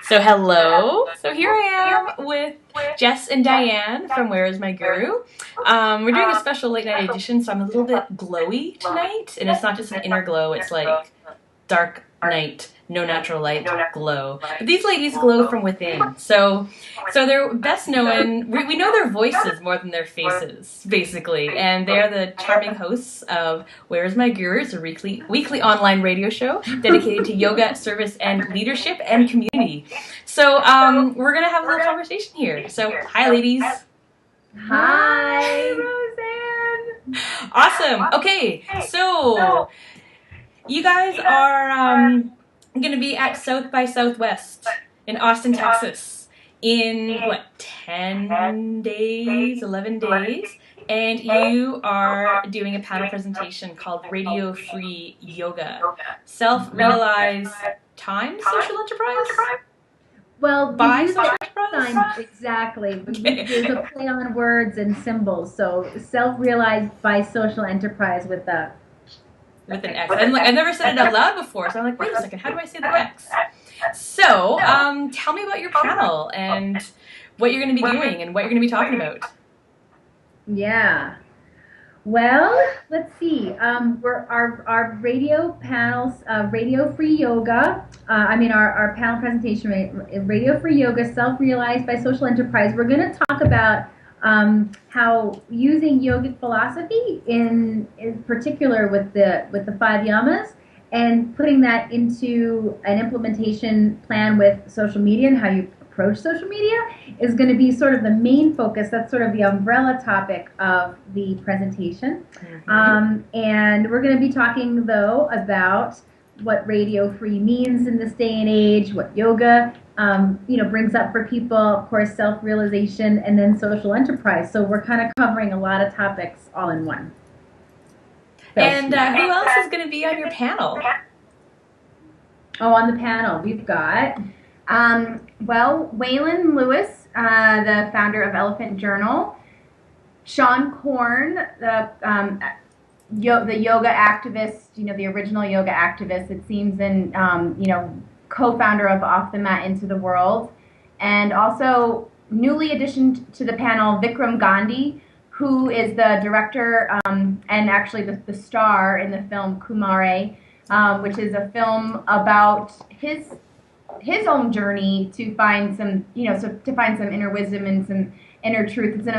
So hello. So here I am with Jess and Diane from Where Is My Guru. We're doing a special late night edition, so I'm a little bit glowy tonight, and it's not just an inner glow, it's like dark night, no natural light glow. But these ladies glow from within. So they're best known, we know their voices more than their faces, basically. And they're the charming hosts of Where's My Guru? It's a weekly online radio show dedicated to yoga, service, and leadership and community. So we're going to have a little conversation here. So hi, ladies. Hi, Roseanne. Awesome. Okay, so you guys are going to be at South by Southwest in Austin, Texas in, 10 days, 11 days? And you are doing a panel presentation called Radio Free Yoga. Self-realized time social enterprise? Well, By social enterprise? Exactly. Okay. There's a play on words and symbols. So self-realized by social enterprise with an X. And I've never said it out loud before, so I'm like, wait a second, how do I say the X? So, tell me about your panel and what you're going to be doing and what you're going to be talking about. Yeah. Well, let's see. Our radio panels, Radio Free Yoga. Our panel presentation, Radio Free Yoga, self-realized by social enterprise. We're going to talk about how using yogic philosophy in particular with the 5 yamas and putting that into an implementation plan with social media and how you approach social media is going to be sort of the main focus. That's sort of the umbrella topic of the presentation. Mm-hmm. And we're going to be talking, though, about what radio free means in this day and age, what yoga brings up for people, of course, self-realization, and then social enterprise. So we're kind of covering a lot of topics all in one. So, and who else is going to be on your panel? Oh, on the panel, we've got... Waylon Lewis, the founder of Elephant Journal, Sean Korn, the yoga activist, the original yoga activist, it seems, and, co-founder of Off the Mat Into the World, and also newly additioned to the panel, Vikram Gandhi, who is the director and actually the star in the film Kumare, which is a film about his own journey to find some, to find some inner wisdom and some inner truth. It's an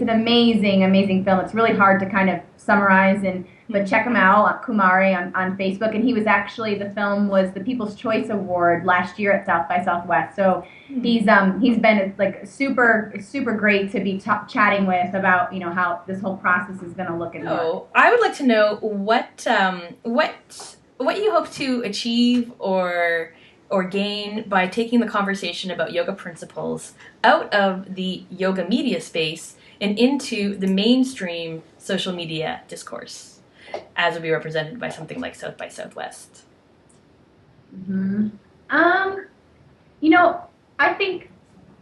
amazing film. It's really hard to kind of summarize, but check him out, Kumare on Facebook. And the film was the People's Choice Award last year at South by Southwest. So he's been like super great to be chatting with about how this whole process is going to look and work. I would like to know what you hope to achieve or gain by taking the conversation about yoga principles out of the yoga media space and into the mainstream social media discourse, as would be represented by something like South by Southwest. Mm-hmm. I think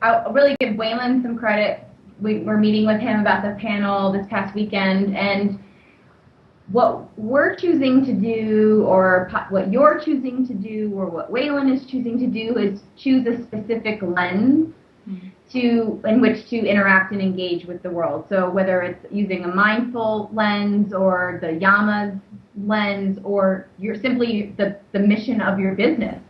I'll really give Waylon some credit. We're meeting with him about the panel this past weekend, and what we're choosing to do, or what you're choosing to do, or what Waylon is choosing to do, is choose a specific lens in which to interact and engage with the world. So whether it's using a mindful lens, or the yamas lens, or simply the mission of your business.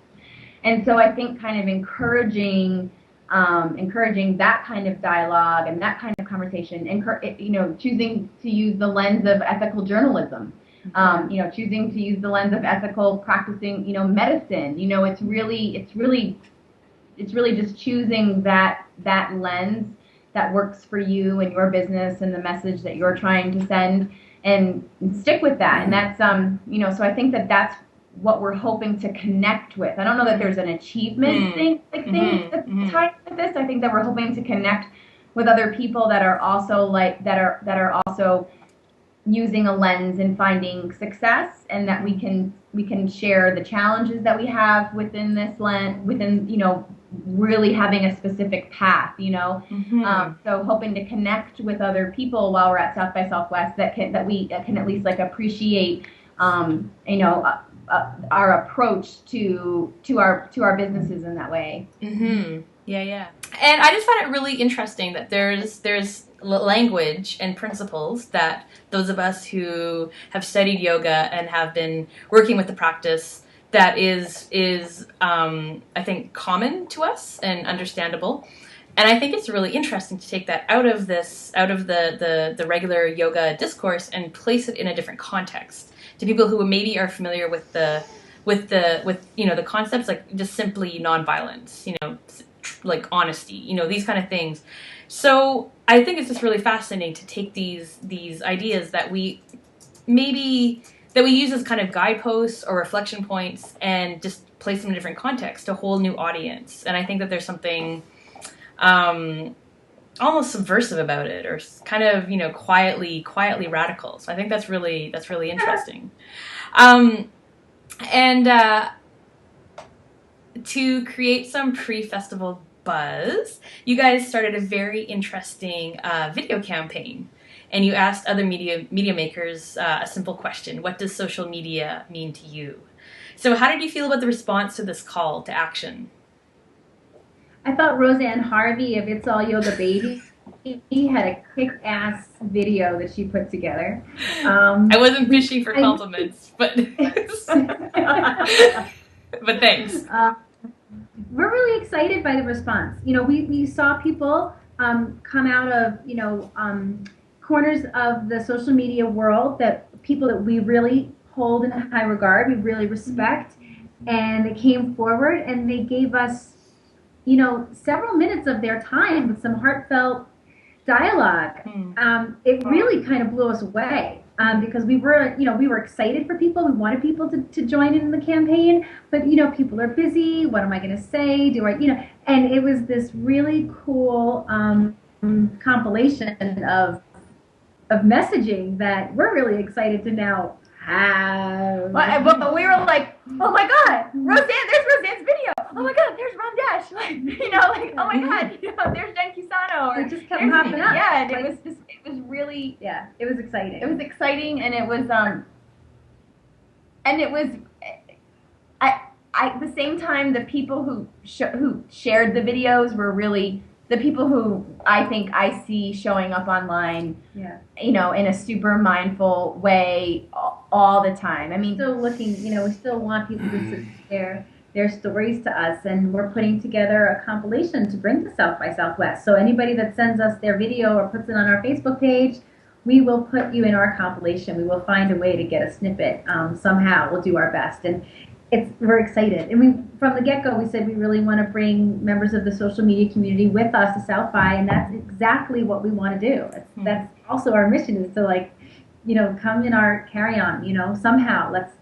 And so I think kind of encouraging that kind of dialogue and that kind of conversation, choosing to use the lens of ethical journalism, choosing to use the lens of ethical practicing, medicine. It's really just choosing that lens that works for you and your business and the message that you're trying to send, and stick with that. And that's so I think that's what we're hoping to connect with. I don't know that there's an achievement thing that's tied with this. I think that we're hoping to connect with other people that are also also using a lens and finding success, and that we can share the challenges that we have within this lens, really having a specific path, so hoping to connect with other people while we're at South by Southwest that we can at least appreciate our approach to our businesses in that way. Mm-hmm. Yeah. And I just find it really interesting that there's language and principles that those of us who have studied yoga and have been working with the practice that is I think common to us and understandable. And I think it's really interesting to take that out of the regular yoga discourse and place it in a different context to people who maybe are familiar with the concepts like just simply nonviolence, like honesty, these kind of things. So I think it's just really fascinating to take these ideas that we use as kind of guideposts or reflection points and just place them in a different context to a whole new audience. And I think that there's something almost subversive about it, or kind of quietly radical. So I think that's really interesting. And to create some pre-festival buzz, you guys started a very interesting video campaign, and you asked other media makers a simple question: what does social media mean to you? So how did you feel about the response to this call to action? I thought Roseanne Harvey of It's All Yoga Baby had a kick-ass video that she put together. I wasn't fishing for compliments, but but thanks. We're really excited by the response. We saw people come out of corners of the social media world, people that we really hold in high regard, we really respect, and they came forward and they gave us several minutes of their time with some heartfelt dialogue. It really kind of blew us away because we were excited for people. We wanted people to join in the campaign, but people are busy. What am I going to say? And it was this really cool compilation of messaging that we're really excited to now have. But we were like, oh my God, Roseanne, there's Roseanne's video. Oh my God, there's Ram Dash. Oh my God, there's Jen Cusano. It just kept popping up. Yeah, and it was really. Yeah, it was exciting. It was exciting, and it was at the same time, the people who shared the videos were really the people who I think I see showing up online, in a super mindful way all the time. I mean, still looking, we still want people to share their stories to us, and we're putting together a compilation to bring to South by Southwest. So anybody that sends us their video or puts it on our Facebook page, we will put you in our compilation. We will find a way to get a snippet somehow. We'll do our best, and we're excited. And from the get-go, we said we really want to bring members of the social media community with us to South by, and that's exactly what we want to do. That's also our mission, is to come in our carry-on, somehow let's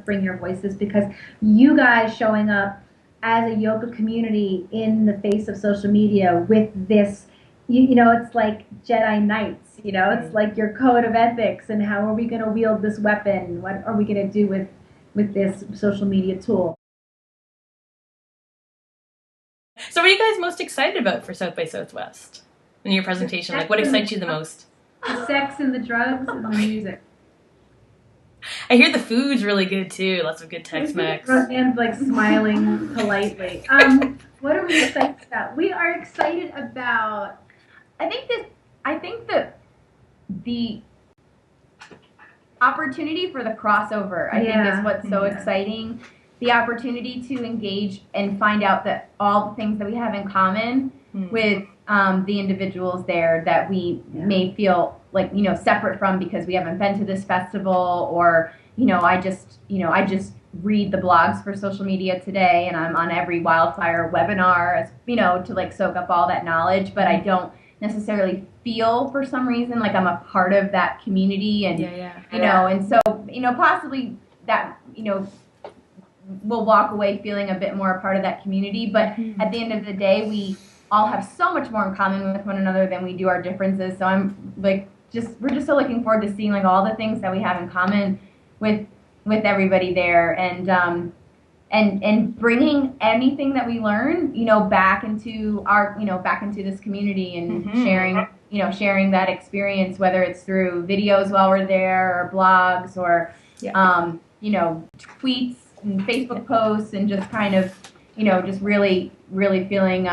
bring your voices, because you guys showing up as a yoga community in the face of social media with this, it's like Jedi Knights, it's like your code of ethics, and how are we going to wield this weapon? What are we going to do with this social media tool? So what are you guys most excited about for South by Southwest in your presentation? Like, what excites you the most? The sex and the drugs and the music. I hear the food's really good too. Lots of good Tex-Mex. Roseanne's smiling politely. What are we excited about? We are excited about. I think that the opportunity for the crossover, I think, is what's so exciting. The opportunity to engage and find out that all the things that we have in common with the individuals there that we may feel separate from because we haven't been to this festival, or I just read the blogs for social media today, and I'm on every wildfire webinar, to soak up all that knowledge, but I don't necessarily feel for some reason like I'm a part of that community, and and so possibly that we'll walk away feeling a bit more a part of that community, but at the end of the day, we all have so much more in common with one another than we do our differences. So I'm we're just so looking forward to seeing all the things that we have in common with everybody there, and bringing anything that we learn, back into our, back into this community, and sharing that experience, whether it's through videos while we're there, or blogs, or tweets and Facebook posts and just kind of, just really, really feeling,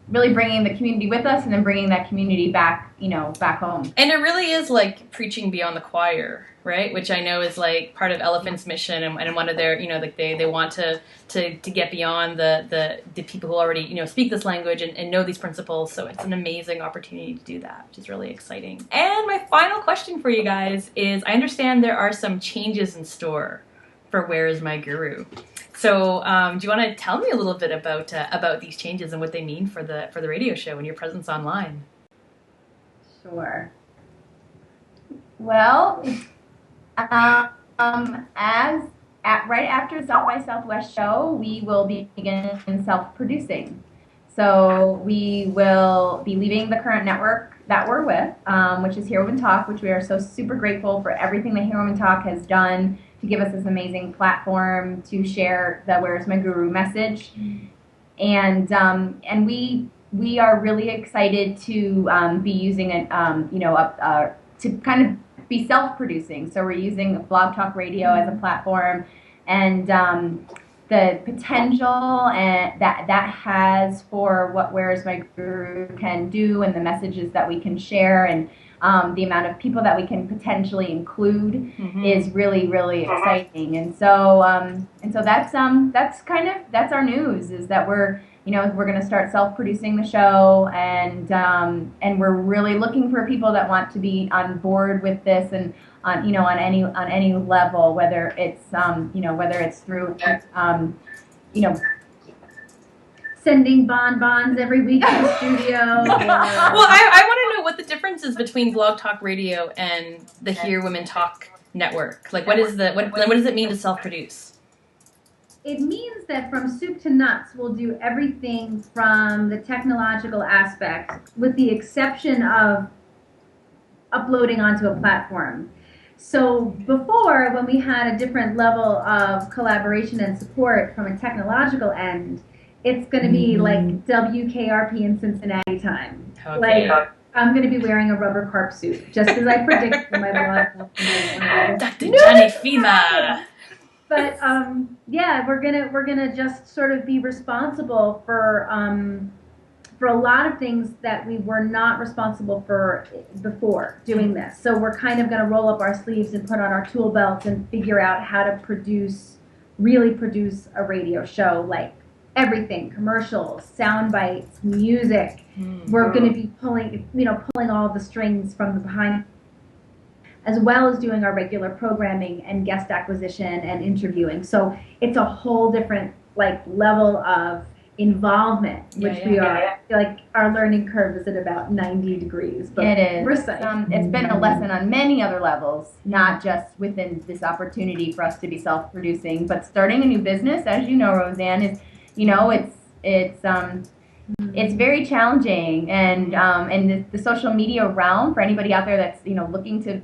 really bringing the community with us and then bringing that community back, back home. And it really is like preaching beyond the choir, right? Which I know is like part of Elephant's mission and one of their, like they want to get beyond the people who already, speak this language and know these principles. So it's an amazing opportunity to do that, which is really exciting. And my final question for you guys is, I understand there are some changes in store for Where Is My Guru? So do you want to tell me a little bit about these changes and what they mean for the radio show and your presence online? Sure. Well, right after the South by Southwest show, we will begin self-producing. So we will be leaving the current network that we're with, which is Hear Women Talk, which we are so super grateful for everything that Hear Women Talk has done to give us this amazing platform to share the Where's My Guru message. And we are really excited to be using it, to kind of be self-producing. So we're using Blog Talk Radio as a platform, and the potential and that has for what Where's My Guru can do and the messages that we can share and the amount of people that we can potentially include is really, really exciting. And so that's our news, is that we're going to start self-producing the show, and we're really looking for people that want to be on board with this and on any level, whether it's through sending bonbons every week to the studio. Well, I want to know what the difference is between Blog Talk Radio and the Hear Women Talk network. Like, what does it mean to self-produce? It means that from soup to nuts, we'll do everything from the technological aspect, with the exception of uploading onto a platform. So before, when we had a different level of collaboration and support from a technological end, it's going to be like WKRP in Cincinnati time. Okay. Like, I'm going to be wearing a rubber carp suit, just as I predicted in my blog. Dr. Johnny Fima. But yeah, we're gonna just sort of be responsible for a lot of things that we were not responsible for before doing this. So we're kind of gonna roll up our sleeves and put on our tool belts and figure out how to really produce a radio show, like everything: commercials, sound bites, music. We're gonna be pulling all the strings from the behind, as well as doing our regular programming and guest acquisition and interviewing. So it's a whole different level of involvement, which we are. Like, our learning curve is at about 90 degrees. But it is. We're psyched. It's been a lesson on many other levels, not just within this opportunity for us to be self-producing, but starting a new business, as you know, Roseanne, is it's very challenging, and the social media realm, for anybody out there that's looking to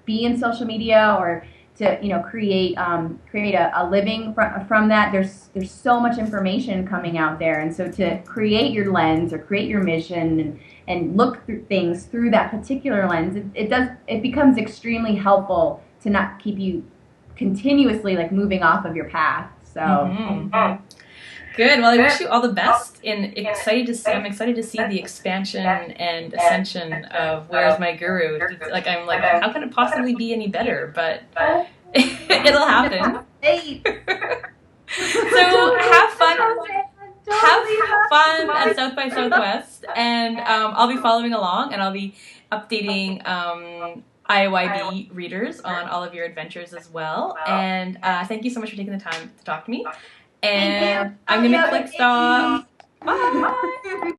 be in social media or to create a living from that, there's so much information coming out there, and so to create your lens or create your mission and look through things through that particular lens, it becomes extremely helpful to not keep you continuously moving off of your path. So. Good. Well, I wish you all the best, and I'm excited to see the expansion and ascension of Where's My Guru. I'm like, how can it possibly be any better? But it'll happen. So have fun at South by Southwest, and I'll be following along, and I'll be updating IOIB readers on all of your adventures as well. And thank you so much for taking the time to talk to me. And I'm going to click stop. Bye.